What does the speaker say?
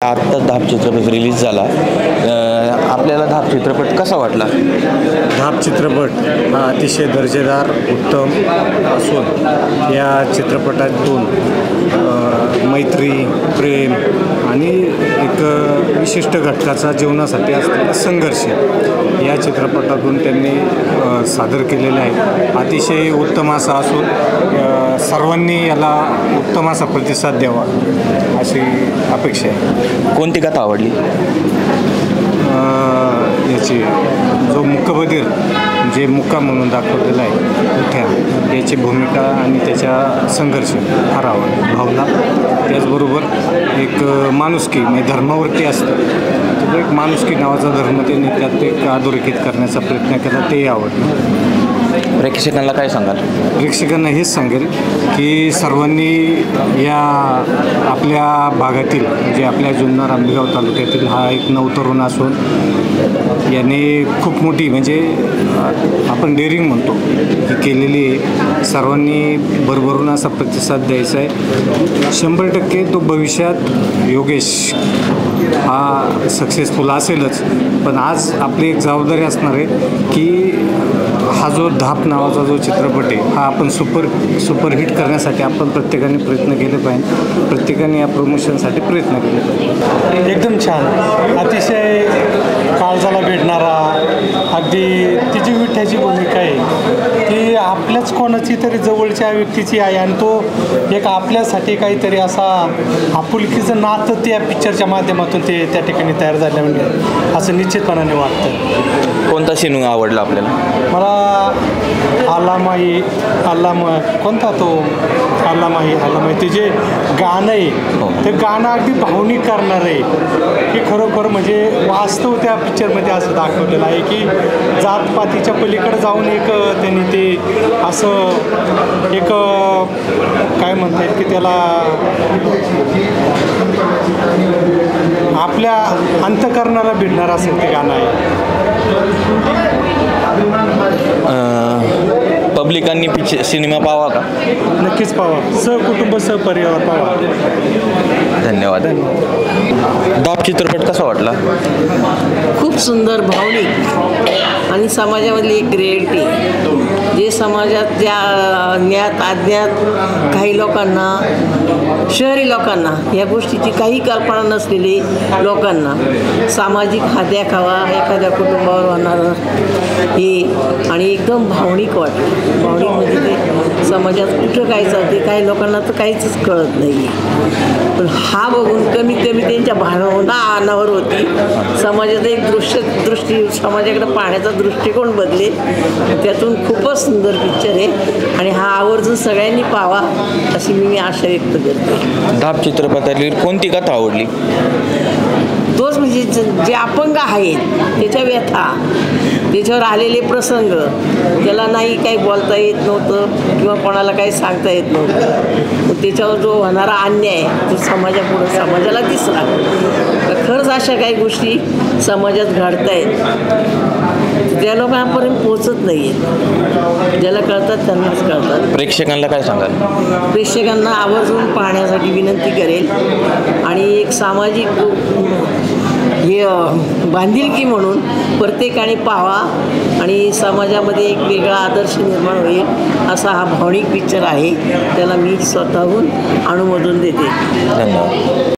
आत्ताच धाप चित्रपट रिलीज झाला. आपल्याला धाप चित्रपट कसा वाटला? धाप चित्रपट हा अतिशय दर्जेदार उत्तम असून या चित्रपटातून मैत्री, प्रेम आणि एक विशिष्ट घटकाचा जीवनासाठी असलेला संघर्ष या चित्रपटातून त्यांनी सादर केलेला आहे. अतिशय उत्तम असा असून सर्वांनी याला उत्तम असा प्रतिसाद द्यावा अशी अपेक्षा आहे. कोणती कथा आवडली? याची जो मुकबधीर जे मुक्का म्हणून दाखवलेला आहे उठ्या याची भूमिका आणि त्याच्या संघर्ष फार भावला. त्याचबरोबर एक माणुसकी म्हणजे धर्मावरती असतं तो एक माणुसकी नावाचा धर्म त्यांनी त्यात एक अधोरेखित करण्याचा प्रयत्न केला, तेही आवडलं. प्रेक्षकांना काय सांगाल? प्रेक्षकांना हेच सांगेल की सर्वांनी या आपल्या भागातील म्हणजे आपल्या जुन्नर आंबेगाव तालुक्यातील हा एक नवतरुण असून याने खूप मोठी म्हणजे आपण डेअरिंग म्हणतो ही केलेली आहे. सर्वांनी भरभरून असा प्रतिसाद द्यायचा आहे. 100% तो भविष्यात योगेश हा सक्सेसफुल असेलच, पण आज आपली एक जबाबदारी असणार आहे की हा जो धाप नावाचा जो चित्रपट आहे हा आपण सुपरहिट करण्यासाठी आपण प्रत्येकाने प्रयत्न केले पाहिजे. प्रत्येकाने या प्रमोशनसाठी प्रयत्न केले पाहिजे. एकदम छान, अतिशय काळजाला भेटणारा, अगदी तिची विठ्ठ्याची भूमिका आहे ती आपल्याच कोणाची तरी जवळच्या व्यक्तीची आहे आणि तो एक आपल्यासाठी काहीतरी असा आपुलकीचं नातं त्या पिक्चरच्या माध्यमातून ते त्या ठिकाणी तयार झालं म्हणजे असं निश्चितपणाने वाटतं. कोणता सीन आवडला आपल्याला? मला आलामाई कोणता तो आलामाई ते जे गाणं आहे ते गाणं अगदी भावनिक करणारं आहे की खरोखर म्हणजे वास्तव त्या पिक्चरमध्ये असं दाखवलेलं आहे की जातपातीच्या पलीकडे जाऊन एक त्यांनी ते असं एक काय म्हणता येईल की त्याला आपल्या अंतःकरणाला भिडणारं असेल ते गाणं आहे. पब्लिकांनी सिनेमा पाहावा का? नक्कीच पाहावा, सहकुटुंब सहपरिवार पाहावा. धन्यवाद. धाप चित्रपट कसा वाटला? खूप सुंदर, भावनिक आणि समाजामधली एक रिॲलिटी जे समाजात ज्या ज्ञात अज्ञात काही लोकांना, शहरी लोकांना या गोष्टीची काही कल्पना नसलेली लोकांना सामाजिक हा देखावा एखाद्या कुटुंबावर होणारं हे आणि एकदम भावनिक वाटतं. भावनिक म्हणजे ते समाजात कुठं काय चालते काही लोकांना तर काहीच कळत नाही आहे, पण हा बघून कमीत कमी त्यांच्या भावना अनावर होती. समाजात एक दृष्टी समाजाकडे पाहण्याचा दृष्टिकोन बदले. त्यातून खूपच सुंदर पिक्चर आहे आणि हा आवर्जून सगळ्यांनी पाहावा अशी मी आशा व्यक्त करते. धाप चित्रपटातील कोणती कथा आवडली? तोच म्हणजे जे अपंग आहेत त्याच्या व्यथा, त्याच्यावर आलेले प्रसंग, त्याला नाही काही बोलता येत नव्हतं किंवा कोणाला काही सांगता येत नव्हतं, त्याच्यावर जो होणारा अन्याय तो समाजाला दिसला. खरंच अशा काही गोष्टी समाजात घडत आहेत त्या लोकांपर्यंत पोचत नाही आहेत. ज्याला कळतात त्यांनाच कळतात. प्रेक्षकांना काय सांगाल? प्रेक्षकांना आवर्जून पाहण्यासाठी विनंती करेल आणि एक सामाजिक हे बांधिलकी म्हणून प्रत्येकाने पाहावा आणि समाजामध्ये एक वेगळा आदर्श निर्माण होईल असा हा भावनिक पिक्चर आहे. त्याला मी स्वतःहून अनुमोदन देते. धन्यवाद.